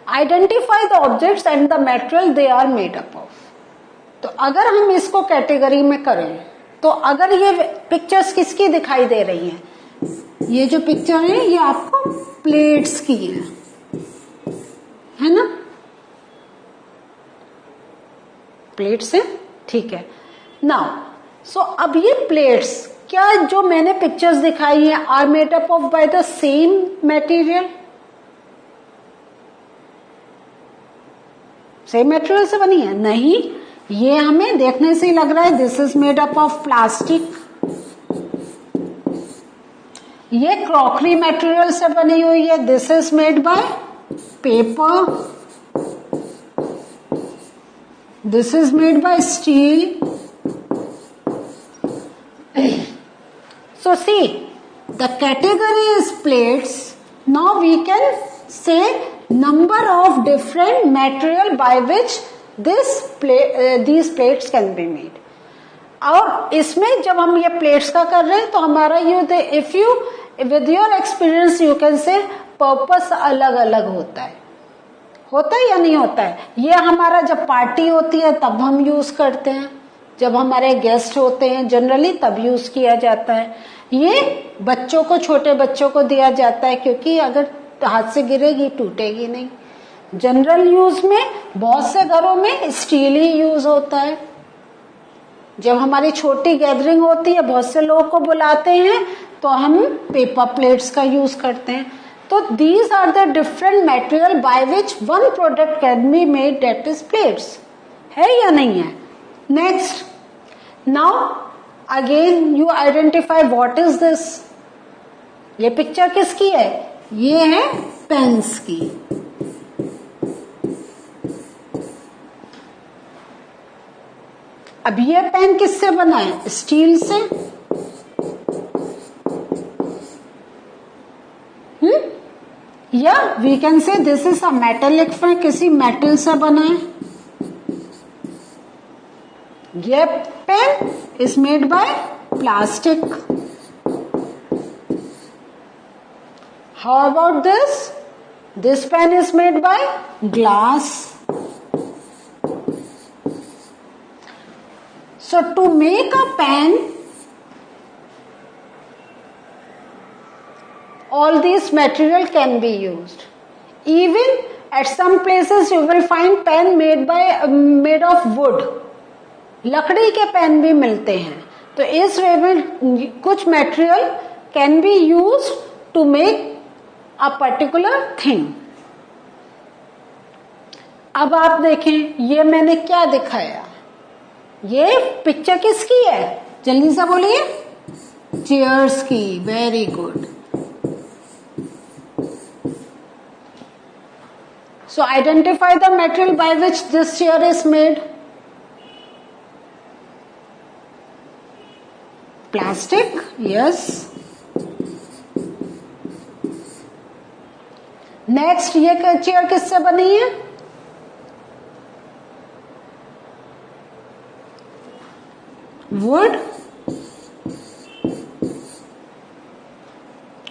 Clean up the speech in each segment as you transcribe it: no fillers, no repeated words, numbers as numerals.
Identify the objects and the material they are made up of. तो अगर हम इसको कैटेगरी में करें तो अगर ये पिक्चर्स किसकी दिखाई दे रही हैं, ये जो पिक्चर है ये आपको प्लेट्स की है ना, प्लेट्स है, ठीक है। नाउ सो अब ये प्लेट्स क्या जो मैंने पिक्चर्स दिखाई है are made up of by the same material, same material से बनी है? नहीं, ये हमें देखने से ही लग रहा है this is made up of plastic, ये क्रॉकरी मटेरियल से बनी हुई है, this is made by paper, this is made by steel. So see, the category is plates. Now we can say number of different material by which these plates can be made. और इसमें जब हम ये plates का कर रहे हैं तो हमारा ये if you with your experience you can say purpose अलग अलग होता है या नहीं होता है? ये हमारा जब पार्टी होती है तब हम यूज करते हैं, जब हमारे गेस्ट होते हैं जनरली तब यूज किया जाता है। ये बच्चों को, छोटे बच्चों को दिया जाता है क्योंकि अगर हाथ से गिरेगी टूटेगी नहीं। जनरल यूज में बहुत से घरों में स्टील ही यूज होता है। जब हमारी छोटी गैदरिंग होती है, बहुत से लोगों को बुलाते हैं तो हम पेपर प्लेट्स का यूज करते हैं। तो these are the different material by which one product can be made, that is plates. है या नहीं है? Next, now again you identify what is this. ये पिक्चर किसकी है? ये है पेन्स की। अब ये पेन किससे बना है? स्टील से। या we can say this is a metallic pen, किसी मेटल से बना है। ये pen is made by plastic. How about this? This pen is made by glass. So to make a pen, all these material can be used. Even at some places you will find pen made of wood. लकड़ी के pen भी मिलते हैं। तो इस way में कुछ material can be use to make a particular thing. अब आप देखें, ये मैंने क्या दिखाया? ये पिक्चर किसकी है? जल्दी से बोलिए। चेयर्स की। Very good. So identify the material by which this chair is made. Plastic, yes. Next, ये चेयर किससे बनी है? वुड।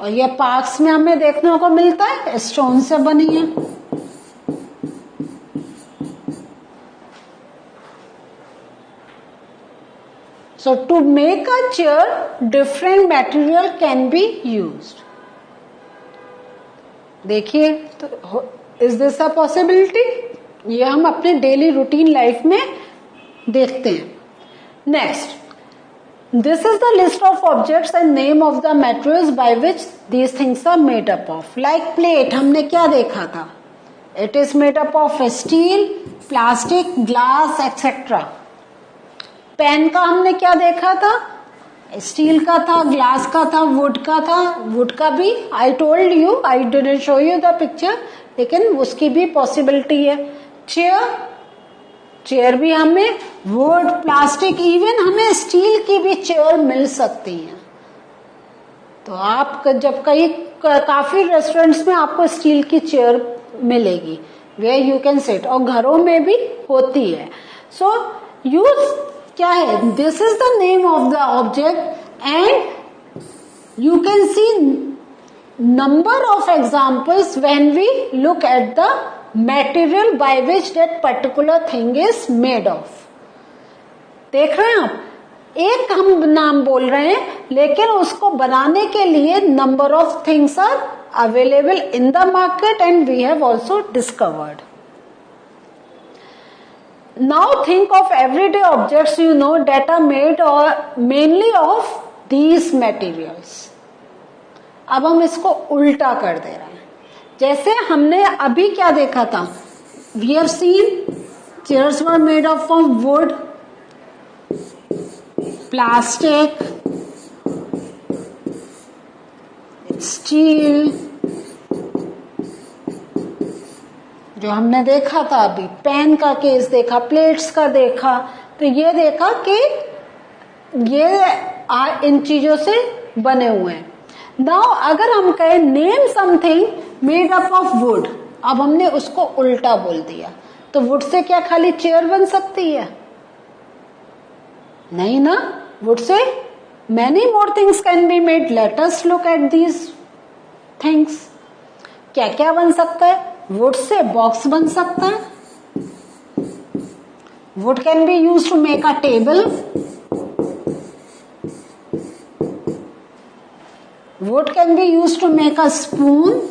और ये पार्क्स में हमें देखने को मिलता है, स्टोन से बनी है। So to make a chair, different material can be used. देखिए, तो is this a possibility? ये हम अपने डेली रूटीन लाइफ में देखते हैं। Next, this is the list of objects and name of the materials by which these things are made up of. Like plate, हमने क्या देखा था? It is made up of steel, plastic, glass, etc. Pen का हमने क्या देखा था? Steel का था, ग्लास का था, वुड का था। वुड का भी I told you, I didn't show you the picture, लेकिन उसकी भी पॉसिबिलिटी है। चेयर भी हमें वुड, प्लास्टिक, इवन हमें स्टील की भी चेयर मिल सकती है। तो आप जब काफी रेस्टोरेंट्स में आपको स्टील की चेयर मिलेगी वेयर यू कैन सिट, और घरों में भी होती है। सो यूज क्या है? This is the name of the object and you can see number of examples when we look at the material by which that particular thing is made of. देख रहे हैं आप, एक हम नाम बोल रहे हैं लेकिन उसको बनाने के लिए number of things are available in the market and we have also discovered. Now think of everyday objects you know that are made or mainly of these materials. अब हम इसको उल्टा कर दे रहे हैं. जैसे हमने अभी क्या देखा था, we have seen chairs were made of wood, plastic, steel. जो हमने देखा था अभी, पेन का केस देखा, प्लेट्स का देखा, तो ये देखा कि ये इन चीजों से बने हुए हैं. नाउ अगर हम कहें name something made up of would, अब हमने उसको उल्टा बोल दिया, तो वुड से क्या खाली चेयर बन सकती है? नहीं ना, would say many more things can be made. Let us look at these things. क्या क्या बन सकता है? वुड से बॉक्स बन सकता है. Wood can be use to make a table. Wood can be use to make a spoon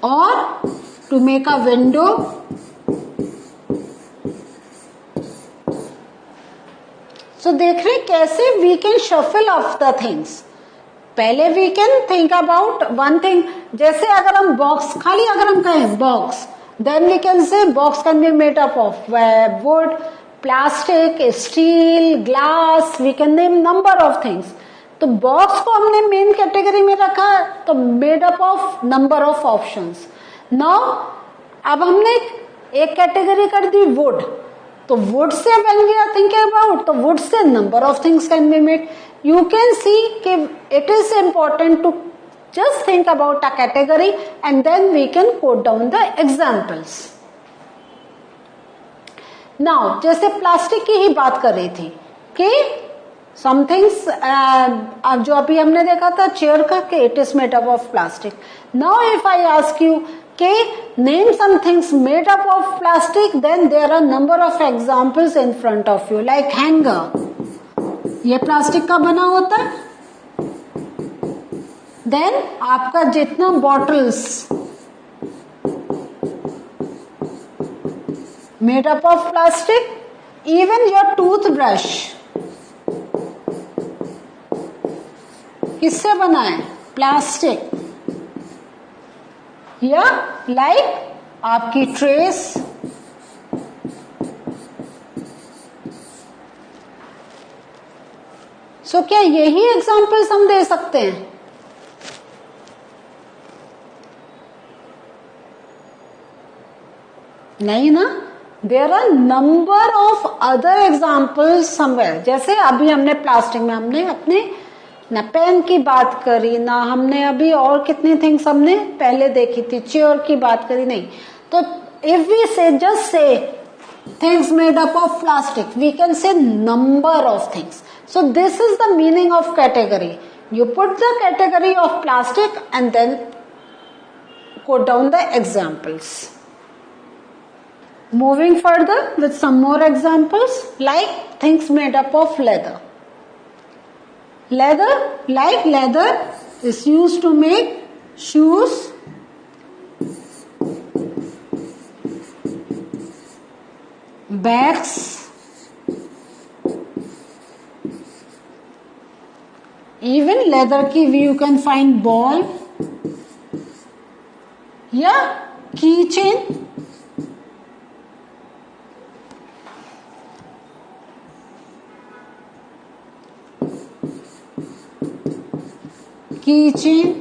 और to make a window. So देख रहे कैसे we can shuffle of the things. पहले we can think about one thing. जैसे अगर हम box, खाली अगर हम कहें box, then we can say box can be made up of wood, plastic, steel, glass. We can name number of things. तो box को हमने मेन कैटेगरी में रखा, तो made up of number of options. Now अब हमने एक category कर दी वुड, तो वुड से when we are thinking about, तो वुड से number of things can be made. You can see कि it is important to just think about a category and then we can quote down the examples. Now जैसे plastic की ही बात कर रही थी कि सम थिंग्स, जो अभी हमने देखा था चेयर का, कि it is made up of plastic. Now if I ask you के name some things made up of plastic, then there are number of examples in front of you, like hanger. ये plastic का बना होता है. Then आपका जितना bottles made up of plastic. Even your toothbrush किससे बना है? प्लास्टिक. या लाइक आपकी ट्रेस, सो क्या यही एग्जाम्पल्स हम दे सकते हैं? नहीं ना. There are number of other examples somewhere. जैसे अभी हमने प्लास्टिक में हमने अपने ना पेन की बात करी, ना हमने अभी और कितनी थिंग्स हमने पहले देखी थी, चेयर की बात करी नहीं. तो if we say just say things made up of plastic, we can say number of things. So this is the meaning of category. You put the category of plastic and then quote down the examples. Moving further with some more examples, like things made up of leather. Leather, like leather is used to make shoes, bags, even leather की you can find ball या keychain. Kitchen.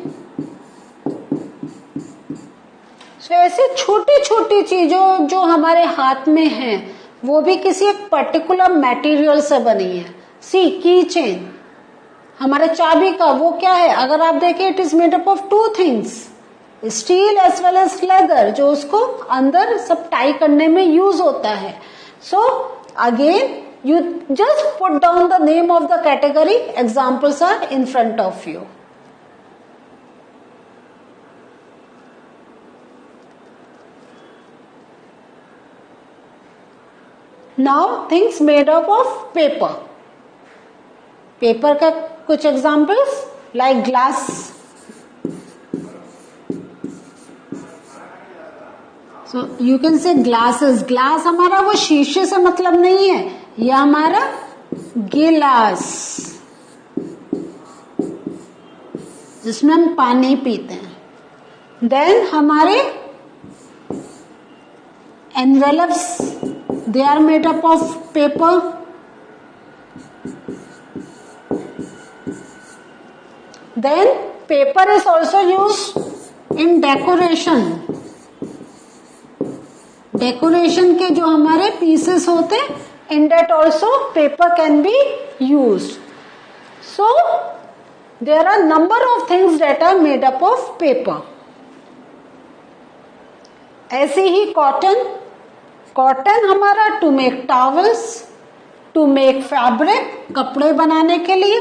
सो ऐसे छोटी छोटी चीजों जो हमारे हाथ में हैं, वो भी किसी एक पर्टिकुलर मटेरियल से बनी है. सी कीचेन, हमारे चाबी का वो क्या है? अगर आप देखें, it is made up of two things, steel as well as leather, जो उसको अंदर सब टाई करने में यूज होता है. So again you just put down the name of the category. Examples are in front of you. Now things made up of paper. Paper का कुछ examples like glass. So you can say glasses. Glass हमारा वो शीशे से मतलब नहीं है, यह हमारा गिलास जिसमें हम पानी पीते हैं. देन हमारे envelopes, they are made up of paper. Then paper is also used in decoration. Decoration के जो हमारे पीसेस होते हैं, in that also paper can be used. So there are number of things that are made up of paper. ऐसे ही cotton. Cotton हमारा to make towels, to make fabric, कपड़े बनाने के लिए.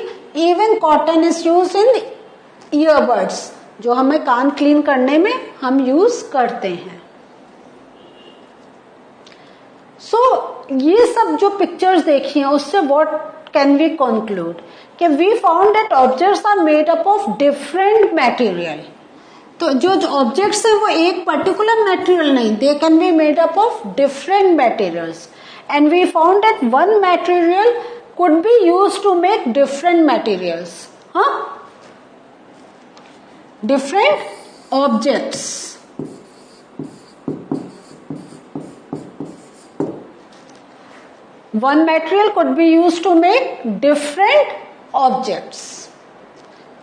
Even cotton is use in earbuds, जो हमें कान clean करने में हम यूज करते हैं. सो ये सब जो पिक्चर्स देखी हैं उससे व्हाट कैन वी कंक्लूड कि we found that objects are made up of different material. तो जो ऑब्जेक्ट्स है वो एक पर्टिकुलर मटेरियल नहीं, they can be made up of different materials. And we found that one material could be used to make different materials. हाँ, different objects. One material could be used to make different objects.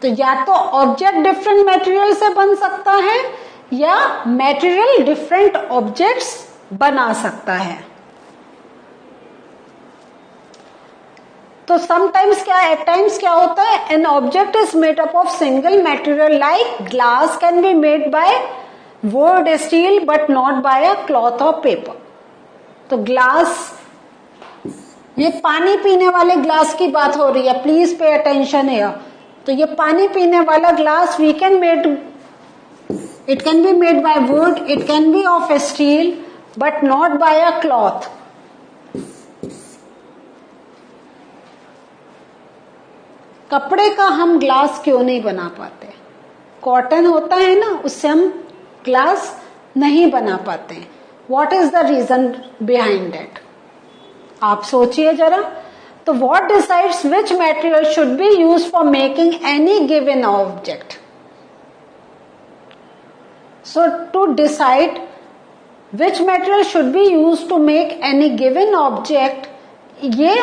तो या तो object different material से बन सकता है या material different objects बना सकता है. तो समटाइम्स क्या, एट टाइम्स क्या होता है, an object is made up of single material like glass can be made by wood, steel but not by a cloth और पेपर. तो ग्लास, ये पानी पीने वाले ग्लास की बात हो रही है, प्लीज पे अटेंशन हियर. तो ये पानी पीने वाला glass we can made, it can be made by wood, it can be of steel but not by a cloth. कपड़े का हम ग्लास क्यों नहीं बना पाते? कॉटन होता है ना, उससे हम ग्लास नहीं बना पाते. What is the reason behind that? आप सोचिए जरा. तो what decides which material should be used for making any given object? So to decide which material should be used to make any given object, ये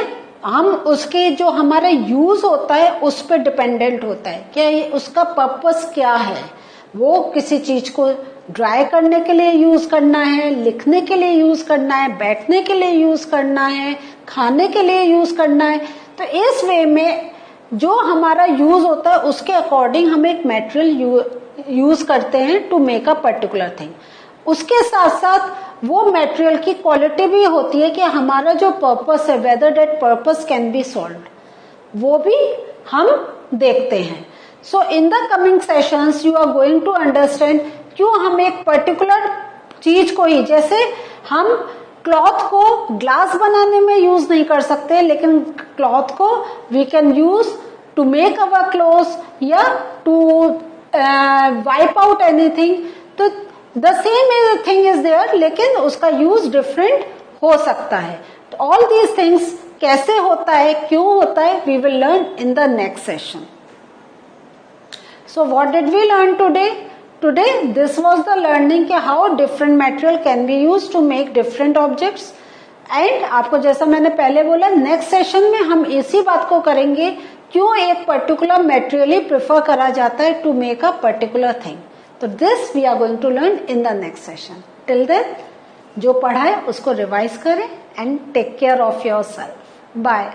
हम उसके जो हमारा use होता है उस पर डिपेंडेंट होता है कि उसका पर्पस क्या है. वो किसी चीज को ड्राई करने के लिए यूज करना है, लिखने के लिए यूज करना है, बैठने के लिए यूज करना है, खाने के लिए यूज करना है. तो इस वे में जो हमारा यूज होता है उसके अकॉर्डिंग हम एक मटेरियल यूज करते हैं to make a particular thing. उसके साथ साथ वो मटेरियल की क्वालिटी भी होती है कि हमारा जो पर्पस है, whether that purpose can be solved, वो भी हम देखते हैं. So in the coming sessions you are going to understand क्यों हम एक पर्टिकुलर चीज को ही, जैसे हम क्लॉथ को ग्लास बनाने में यूज नहीं कर सकते, लेकिन क्लॉथ को we can use to make our clothes या टू वाइप आउट एनीथिंग. तो the same thing is there, लेकिन उसका यूज डिफरेंट हो सकता है. तो ऑल दीज थिंग्स कैसे होता है, क्यों होता है, we will learn in the next session. So what did we learn today? Today this was the learning कि how different material can be used to make different objects. And आपको जैसा मैंने पहले बोला, नेक्स्ट सेशन में हम इसी बात को करेंगे क्यों एक पर्टिकुलर मटेरियल ही प्रेफर करा जाता है to make a particular thing. तो this we are going to learn in the next session. Till then जो पढ़ा है उसको रिवाइज करें and take care of yourself. Bye.